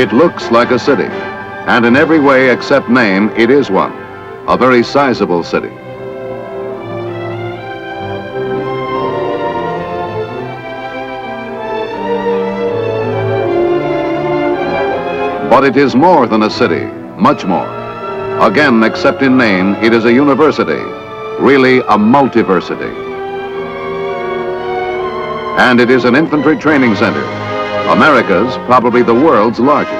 It looks like a city, and in every way except name, it is one, a very sizable city. But it is more than a city, much more. Again, except in name, it is a university, really a multiversity. And it is an infantry training center, America's, probably the world's largest.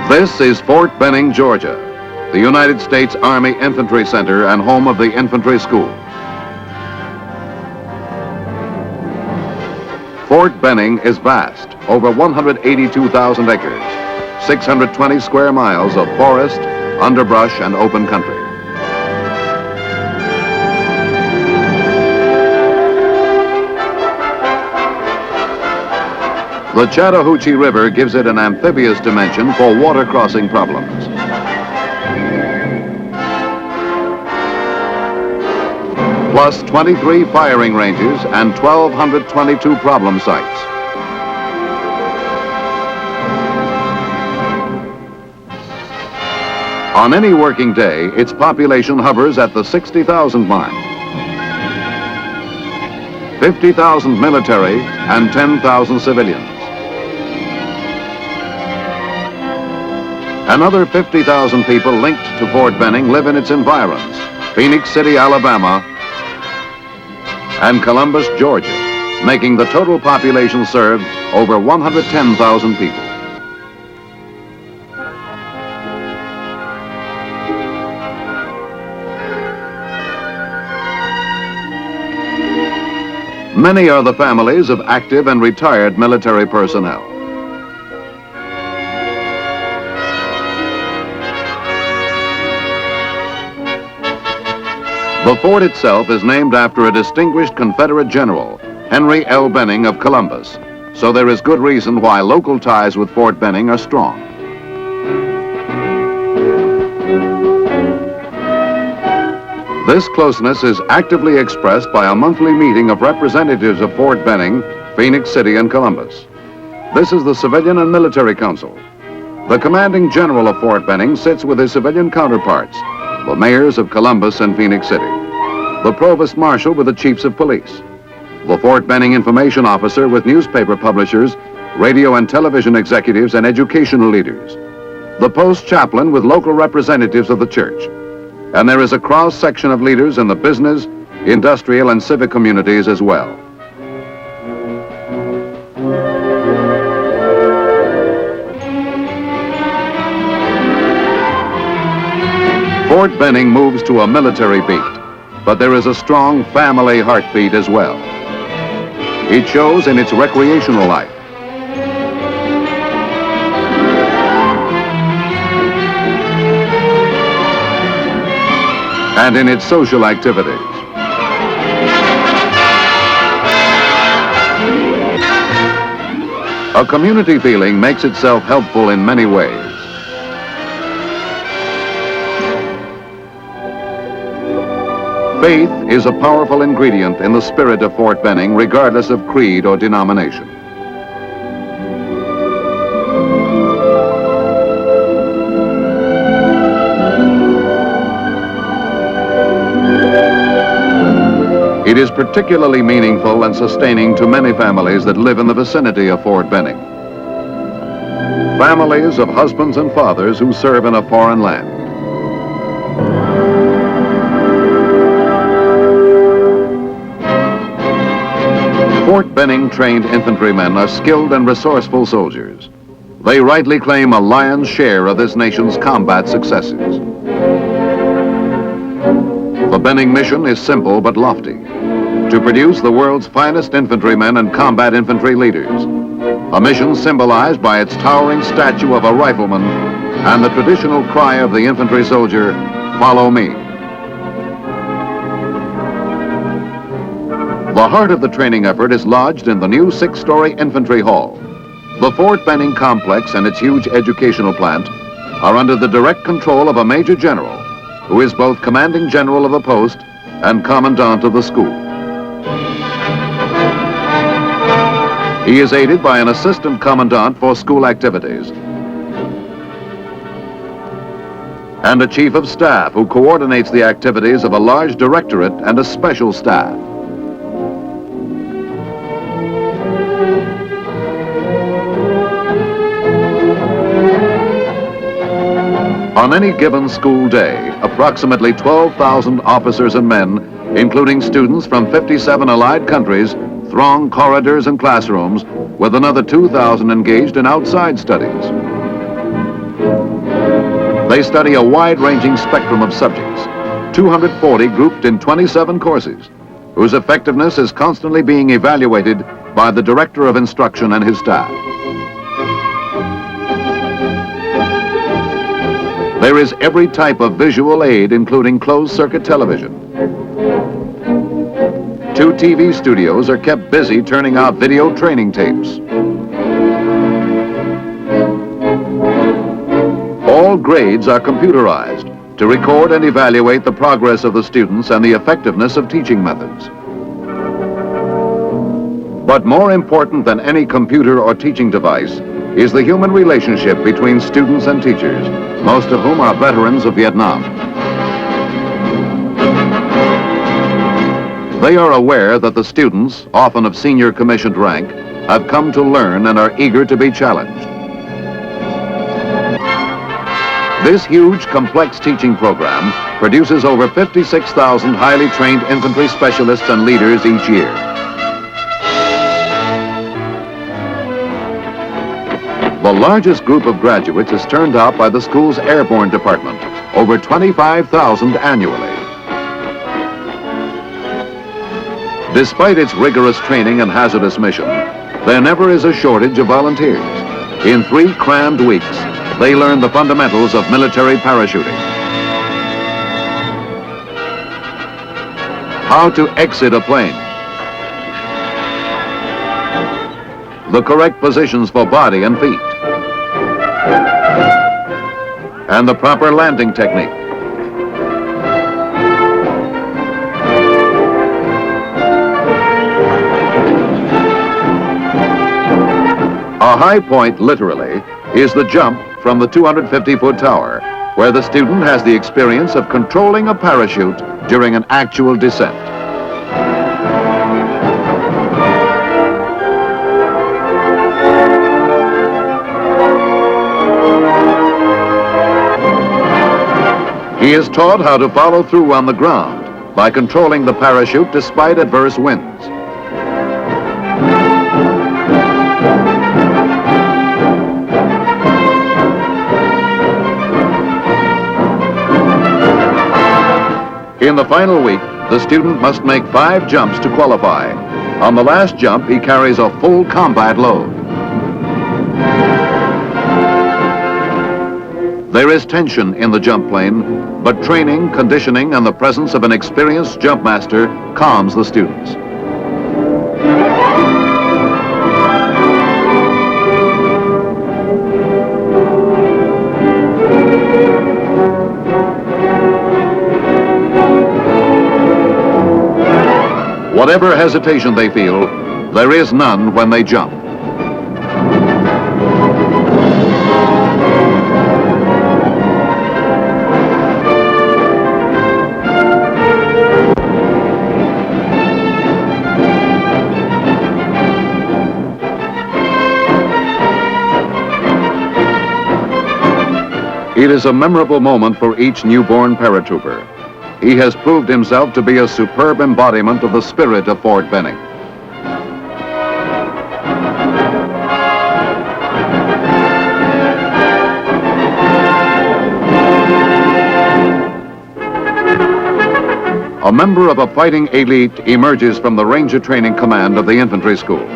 This is Fort Benning, Georgia, the United States Army Infantry Center and home of the Infantry School. Fort Benning is vast, over 182,000 acres, 620 square miles of forest, underbrush, and open country. The Chattahoochee River gives it an amphibious dimension for water crossing problems. Plus 23 firing ranges and 1,222 problem sites. On any working day, its population hovers at the 60,000 mark. 50,000 military and 10,000 civilians. Another 50,000 people linked to Fort Benning live in its environs, Phoenix City, Alabama, and Columbus, Georgia, making the total population served over 110,000 people. Many are the families of active and retired military personnel. The fort itself is named after a distinguished Confederate general, Henry L. Benning of Columbus, so there is good reason why local ties with Fort Benning are strong. This closeness is actively expressed by a monthly meeting of representatives of Fort Benning, Phoenix City, and Columbus. This is the Civilian and Military Council. The commanding general of Fort Benning sits with his civilian counterparts, the mayors of Columbus and Phoenix City, the provost marshal with the chiefs of police, the Fort Benning information officer with newspaper publishers, radio and television executives, and educational leaders, the post chaplain with local representatives of the church, and there is a cross-section of leaders in the business, industrial, and civic communities as well. Fort Benning moves to a military beat, but there is a strong family heartbeat as well. It shows in its recreational life. And in its social activities. A community feeling makes itself helpful in many ways. Faith is a powerful ingredient in the spirit of Fort Benning, regardless of creed or denomination. It is particularly meaningful and sustaining to many families that live in the vicinity of Fort Benning. Families of husbands and fathers who serve in a foreign land. Fort Benning trained infantrymen are skilled and resourceful soldiers. They rightly claim a lion's share of this nation's combat successes. The Benning mission is simple but lofty: to produce the world's finest infantrymen and combat infantry leaders. A mission symbolized by its towering statue of a rifleman and the traditional cry of the infantry soldier, "Follow me." The heart of the training effort is lodged in the new 6-story infantry hall. The Fort Benning complex and its huge educational plant are under the direct control of a major general, who is both commanding general of the post and commandant of the school. He is aided by an assistant commandant for school activities and a chief of staff who coordinates the activities of a large directorate and a special staff. On any given school day, approximately 12,000 officers and men, including students from 57 allied countries, throng corridors and classrooms, with another 2,000 engaged in outside studies. They study a wide-ranging spectrum of subjects, 240 grouped in 27 courses, whose effectiveness is constantly being evaluated by the Director of Instruction and his staff. There is every type of visual aid, including closed-circuit television. 2 TV studios are kept busy turning out video training tapes. All grades are computerized to record and evaluate the progress of the students and the effectiveness of teaching methods. But more important than any computer or teaching device is the human relationship between students and teachers, most of whom are veterans of Vietnam. They are aware that the students, often of senior commissioned rank, have come to learn and are eager to be challenged. This huge, complex teaching program produces over 56,000 highly trained infantry specialists and leaders each year. The largest group of graduates is turned out by the school's airborne department, over 25,000 annually. Despite its rigorous training and hazardous mission, there never is a shortage of volunteers. In 3 crammed weeks, they learn the fundamentals of military parachuting. How to exit a plane. The correct positions for body and feet. And the proper landing technique. A high point, literally, is the jump from the 250-foot tower, where the student has the experience of controlling a parachute during an actual descent. He is taught how to follow through on the ground by controlling the parachute despite adverse winds. In the final week, the student must make 5 jumps to qualify. On the last jump, he carries a full combat load. There is tension in the jump plane, but training, conditioning, and the presence of an experienced jump master calms the students. Whatever hesitation they feel, there is none when they jump. It is a memorable moment for each newborn paratrooper. He has proved himself to be a superb embodiment of the spirit of Fort Benning. A member of a fighting elite emerges from the Ranger Training Command of the Infantry School.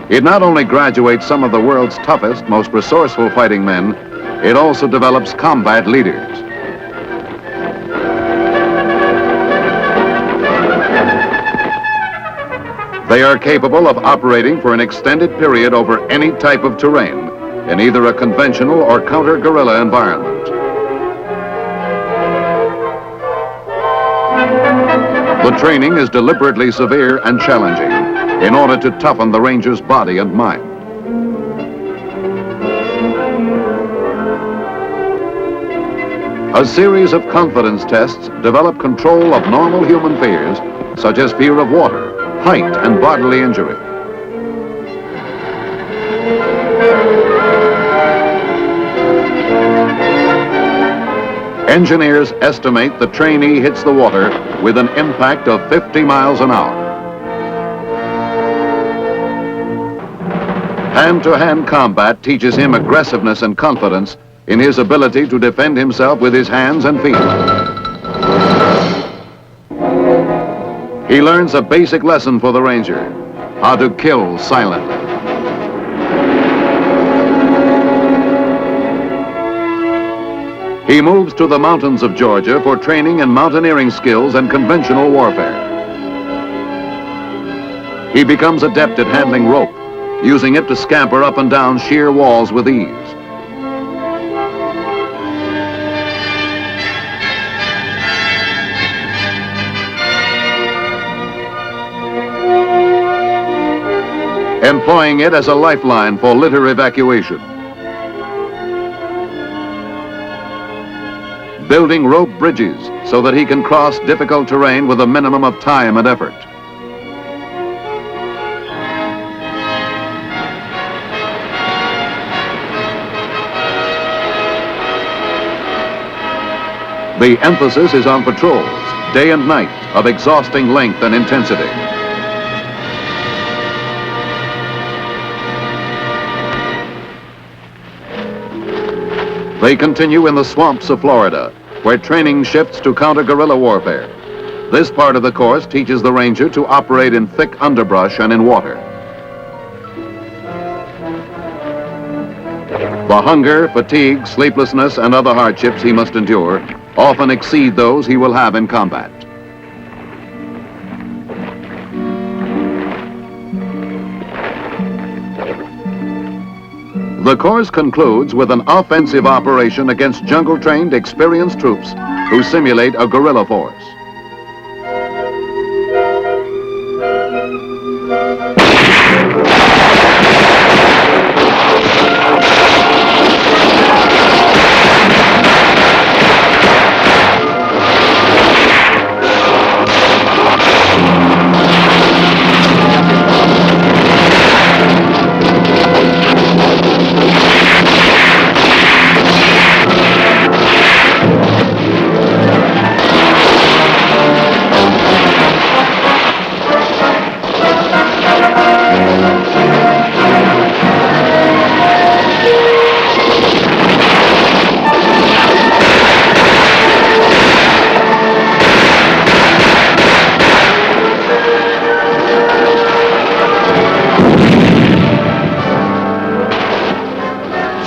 It not only graduates some of the world's toughest, most resourceful fighting men, it also develops combat leaders. They are capable of operating for an extended period over any type of terrain in either a conventional or counter-guerrilla environment. The training is deliberately severe and challenging in order to toughen the Ranger's body and mind. A series of confidence tests develop control of normal human fears, such as fear of water, height, and bodily injury. Engineers estimate the trainee hits the water with an impact of 50 miles an hour. Hand-to-hand combat teaches him aggressiveness and confidence in his ability to defend himself with his hands and feet. He learns a basic lesson for the Ranger: how to kill silently. He moves to the mountains of Georgia for training in mountaineering skills and conventional warfare. He becomes adept at handling rope, using it to scamper up and down sheer walls with ease. Employing it as a lifeline for litter evacuation. Building rope bridges so that he can cross difficult terrain with a minimum of time and effort. The emphasis is on patrols, day and night, of exhausting length and intensity. They continue in the swamps of Florida, where training shifts to counter-guerrilla warfare. This part of the course teaches the Ranger to operate in thick underbrush and in water. The hunger, fatigue, sleeplessness, and other hardships he must endure often exceed those he will have in combat. The course concludes with an offensive operation against jungle-trained, experienced troops who simulate a guerrilla force.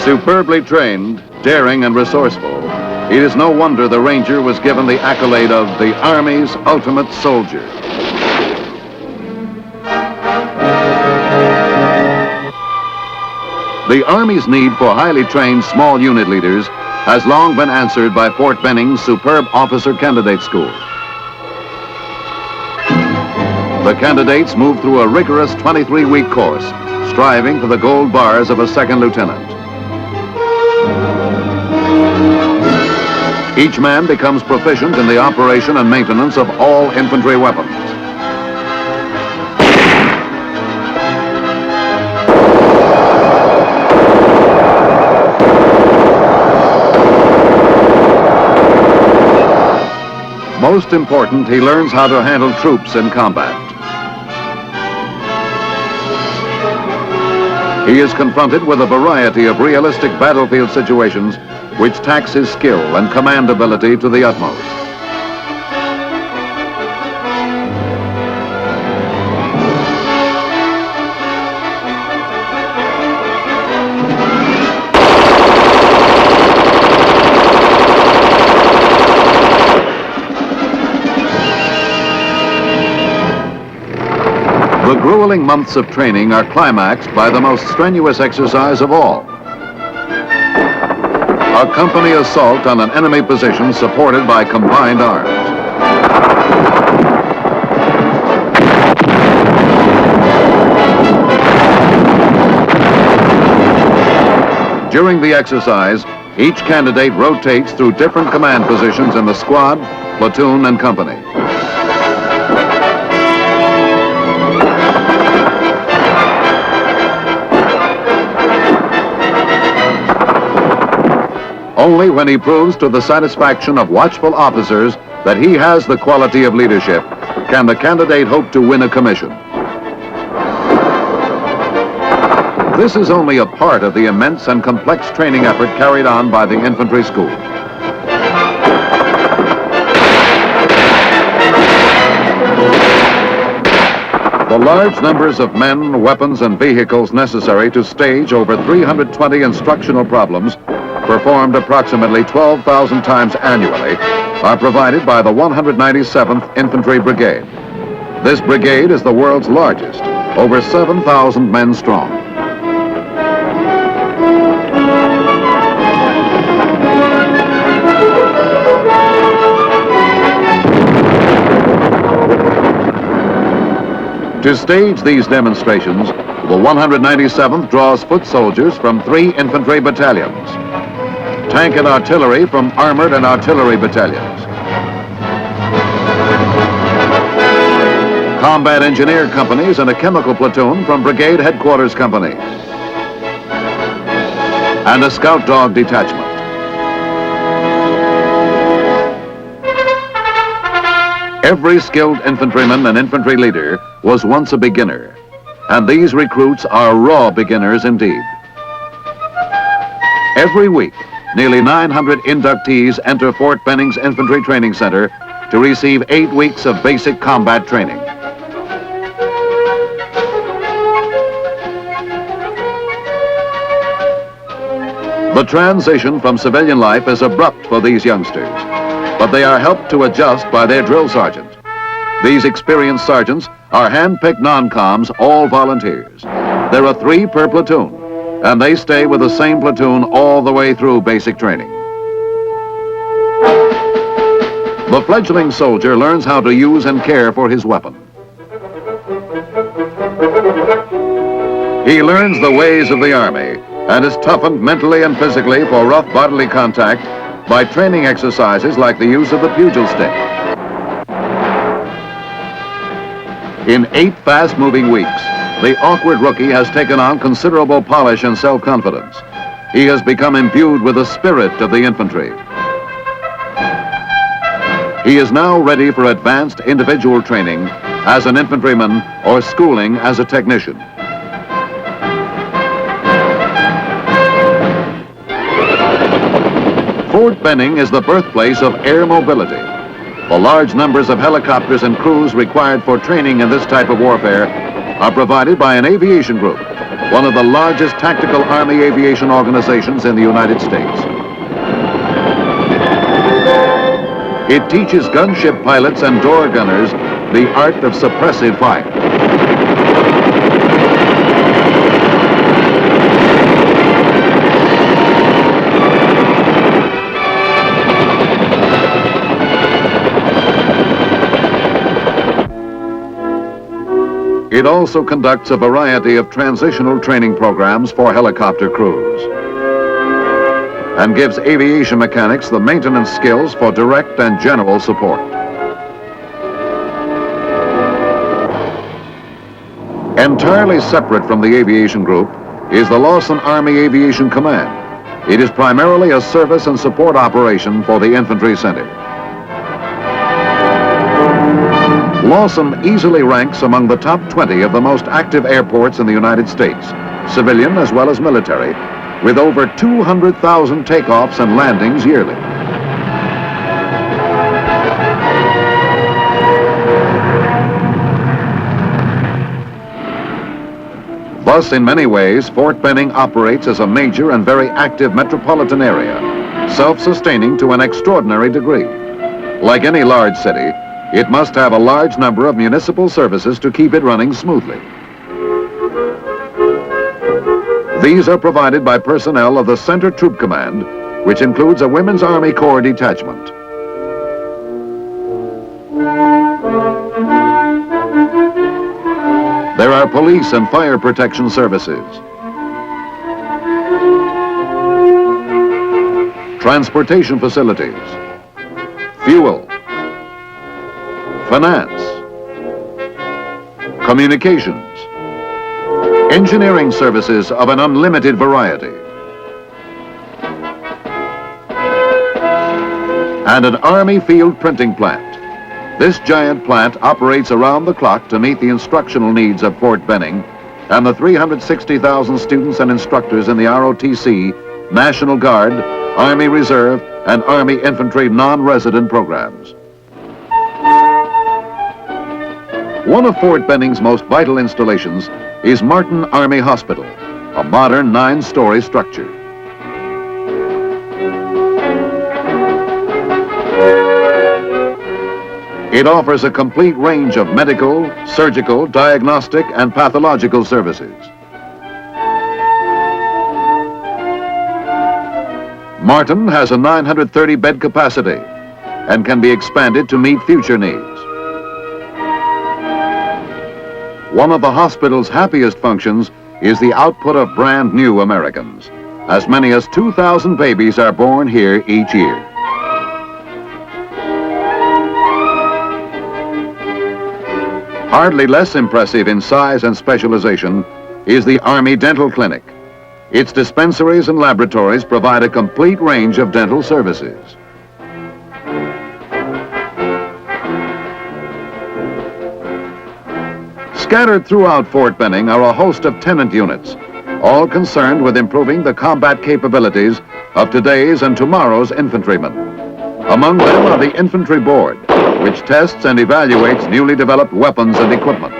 Superbly trained, daring, and resourceful, it is no wonder the Ranger was given the accolade of the Army's ultimate soldier. The Army's need for highly trained small unit leaders has long been answered by Fort Benning's superb officer candidate school. The candidates move through a rigorous 23-week course, striving for the gold bars of a second lieutenant. Each man becomes proficient in the operation and maintenance of all infantry weapons. Most important, he learns how to handle troops in combat. He is confronted with a variety of realistic battlefield situations which tax his skill and command ability to the utmost. The grueling months of training are climaxed by the most strenuous exercise of all. A company assault on an enemy position supported by combined arms. During the exercise, each candidate rotates through different command positions in the squad, platoon, and company. Only when he proves to the satisfaction of watchful officers that he has the quality of leadership can the candidate hope to win a commission. This is only a part of the immense and complex training effort carried on by the infantry school. The large numbers of men, weapons, and vehicles necessary to stage over 320 instructional problems, performed approximately 12,000 times annually, are provided by the 197th Infantry Brigade. This brigade is the world's largest, over 7,000 men strong. To stage these demonstrations, the 197th draws foot soldiers from 3 infantry battalions, tank and artillery from armored and artillery battalions, combat engineer companies and a chemical platoon from brigade headquarters companies, and a scout dog detachment. Every skilled infantryman and infantry leader was once a beginner, and these recruits are raw beginners indeed. Every week, nearly 900 inductees enter Fort Benning's Infantry Training Center to receive 8 weeks of basic combat training. The transition from civilian life is abrupt for these youngsters, but they are helped to adjust by their drill sergeant. These experienced sergeants are hand-picked non-coms, all volunteers. There are 3 per platoon, and they stay with the same platoon all the way through basic training. The fledgling soldier learns how to use and care for his weapon. He learns the ways of the Army and is toughened mentally and physically for rough bodily contact by training exercises like the use of the pugil stick. In 8 fast-moving weeks, the awkward rookie has taken on considerable polish and self-confidence. He has become imbued with the spirit of the infantry. He is now ready for advanced individual training as an infantryman or schooling as a technician. Fort Benning is the birthplace of air mobility. The large numbers of helicopters and crews required for training in this type of warfare are provided by an aviation group, one of the largest tactical Army aviation organizations in the United States. It teaches gunship pilots and door gunners the art of suppressive fire. It also conducts a variety of transitional training programs for helicopter crews and gives aviation mechanics the maintenance skills for direct and general support. Entirely separate from the aviation group is the Lawson Army Aviation Command. It is primarily a service and support operation for the Infantry Center. Lawson easily ranks among the top 20 of the most active airports in the United States, civilian as well as military, with over 200,000 takeoffs and landings yearly. Thus, in many ways, Fort Benning operates as a major and very active metropolitan area, self-sustaining to an extraordinary degree. Like any large city, it must have a large number of municipal services to keep it running smoothly. These are provided by personnel of the Center Troop Command, which includes a Women's Army Corps detachment. There are police and fire protection services, transportation facilities, fuel, finance, communications, engineering services of an unlimited variety, and an Army field printing plant. This giant plant operates around the clock to meet the instructional needs of Fort Benning and the 360,000 students and instructors in the ROTC, National Guard, Army Reserve, and Army Infantry non-resident programs. One of Fort Benning's most vital installations is Martin Army Hospital, a modern 9-story structure. It offers a complete range of medical, surgical, diagnostic, and pathological services. Martin has a 930-bed capacity and can be expanded to meet future needs. One of the hospital's happiest functions is the output of brand new Americans. As many as 2,000 babies are born here each year. Hardly less impressive in size and specialization is the Army Dental Clinic. Its dispensaries and laboratories provide a complete range of dental services. Scattered throughout Fort Benning are a host of tenant units, all concerned with improving the combat capabilities of today's and tomorrow's infantrymen. Among them are the Infantry Board, which tests and evaluates newly developed weapons and equipment.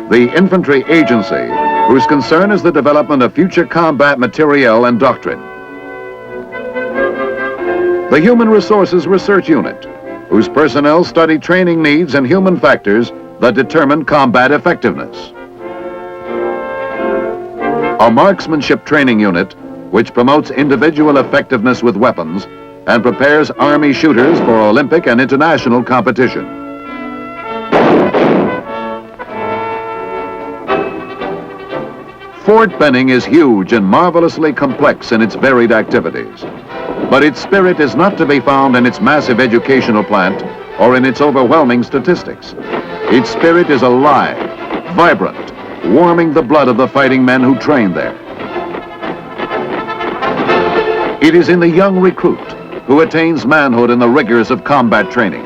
The Infantry Agency, whose concern is the development of future combat materiel and doctrine. The Human Resources Research Unit, whose personnel study training needs and human factors that determine combat effectiveness. A Marksmanship Training Unit, which promotes individual effectiveness with weapons and prepares Army shooters for Olympic and international competition. Fort Benning is huge and marvelously complex in its varied activities, but its spirit is not to be found in its massive educational plant or in its overwhelming statistics. Its spirit is alive, vibrant, warming the blood of the fighting men who train there. It is in the young recruit who attains manhood in the rigors of combat training.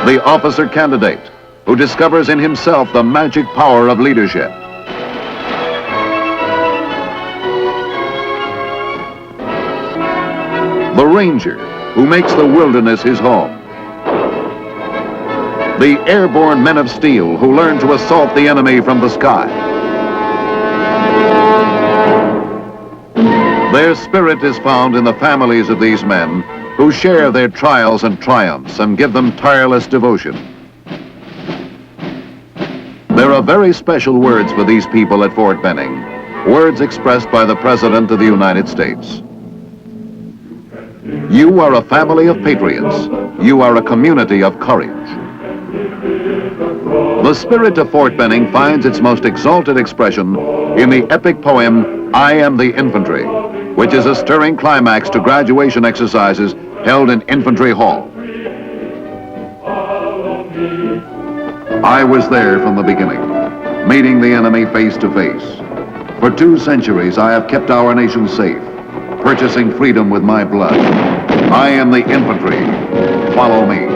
The officer candidate who discovers in himself the magic power of leadership. The ranger who makes the wilderness his home. The airborne men of steel who learn to assault the enemy from the sky. Their spirit is found in the families of these men who share their trials and triumphs and give them tireless devotion. There are very special words for these people at Fort Benning, words expressed by the President of the United States. You are a family of patriots. You are a community of courage. The spirit of Fort Benning finds its most exalted expression in the epic poem, I Am the Infantry, which is a stirring climax to graduation exercises held in Infantry Hall. I was there from the beginning, meeting the enemy face to face. For 2 centuries, I have kept our nation safe, purchasing freedom with my blood. I am the infantry. Follow me.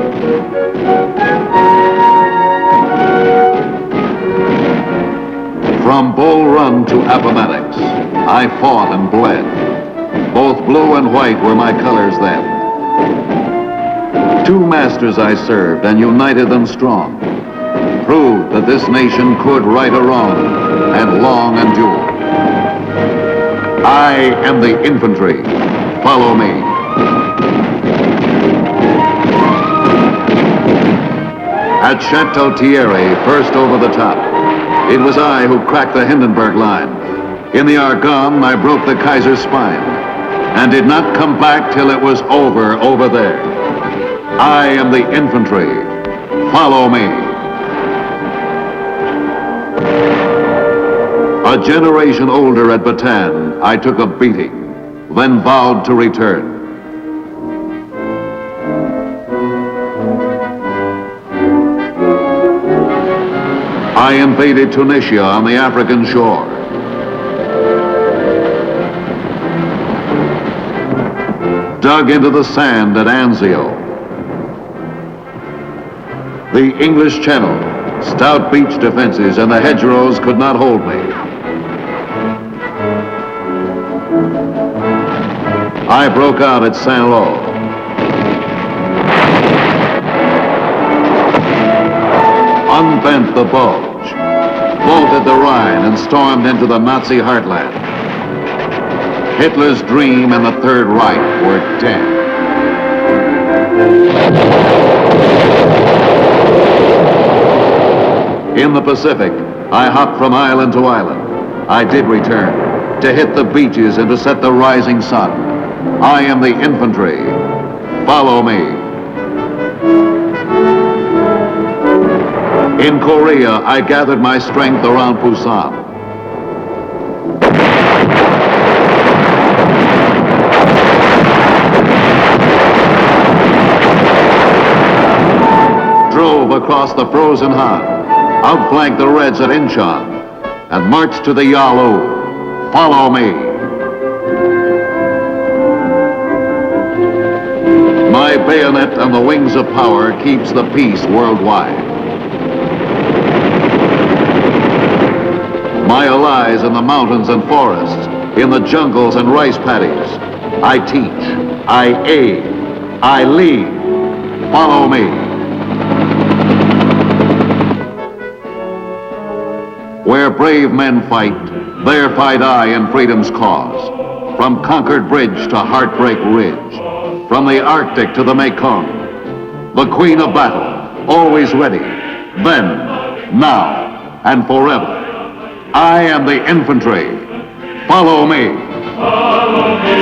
From Bull Run to Appomattox, I fought and bled. Both blue and white were my colors then. 2 masters I served and united them strong. Proved that this nation could right a wrong and long endure. I am the infantry. Follow me. At Chateau Thierry, first over the top. It was I who cracked the Hindenburg line. In the Argonne, I broke the Kaiser's spine and did not come back till it was over there. I am the infantry. Follow me. A generation older at Bataan, I took a beating, then vowed to return. I invaded Tunisia on the African shore. Dug into the sand at Anzio. The English Channel, stout beach defenses, and the hedgerows could not hold me. I broke out at Saint-Lô. Unbent the bulge, bolted the Rhine, and stormed into the Nazi heartland. Hitler's dream and the Third Reich were dead. In the Pacific, I hopped from island to island. I did return, to hit the beaches and to set the rising sun. I am the infantry. Follow me. In Korea, I gathered my strength around Busan. Drove across the frozen Han, outflanked the Reds at Incheon, and marched to the Yalu. Follow me. My bayonet and the wings of power keeps the peace worldwide. My allies in the mountains and forests, in the jungles and rice paddies. I teach, I aid, I lead. Follow me. Where brave men fight, there fight I in freedom's cause. From Concord Bridge to Heartbreak Ridge, from the Arctic to the Mekong. The queen of battle, always ready, then, now, and forever. I am the infantry. Follow me. Follow me.